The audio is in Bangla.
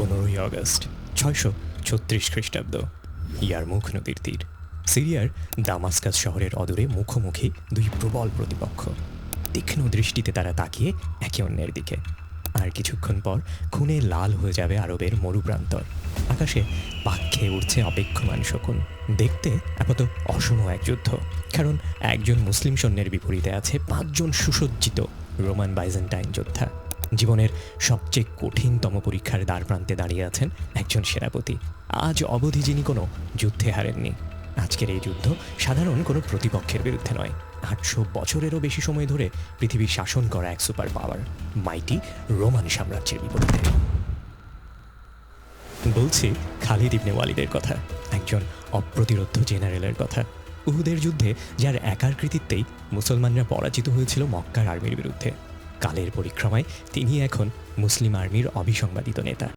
15ই আগস্ট 636 খ্রিস্টাব্দ। ইয়ারমুখ নদীর তীর। সিরিয়ার দামাস্কাস শহরের অদূরে মুখোমুখি দুই প্রবল প্রতিপক্ষ। তীক্ষ্ণ দৃষ্টিতে তারা তাকিয়ে একে অন্যের দিকে। আর কিছুক্ষণ পর খুনে লাল হয়ে যাবে আরবের মরুপ্রান্তর। আকাশে পাক খেয়ে উঠছে অপেক্ষমান শকুন। দেখতে আপাতত অসম এক যুদ্ধ, কারণ একজন মুসলিম সৈন্যের বিপরীতে আছে 5 জন সুসজ্জিত রোমান বাইজেন্টাইন যোদ্ধা। জীবনের সবচেয়ে কঠিনতম পরীক্ষার দ্বার প্রান্তে দাঁড়িয়ে আছেন একজন সেনাপতি। আজ অবধি যিনি কোনো যুদ্ধে হারেননি। আজকের এই যুদ্ধ সাধারণ কোনো প্রতিপক্ষের বিরুদ্ধে নয়, 800 বছরেরও বেশি সময় ধরে পৃথিবী শাসন করা এক সুপার পাওয়ার, মাইটি রোমান সাম্রাজ্যের বিপরীতে। বলছি খালিদ ইবনে ওয়ালিদের কথা, একজন অপ্রতিরোধ্য জেনারেলের কথা। উহুদের যুদ্ধে যার একার কৃতিত্বেই মুসলমানরা পরাজিত হয়েছিল মক্কার আর্মির বিরুদ্ধে। কালের পরিক্রমায় তিনি এখন মুসলিম আর্মির অবিসংবাদিত নেতা।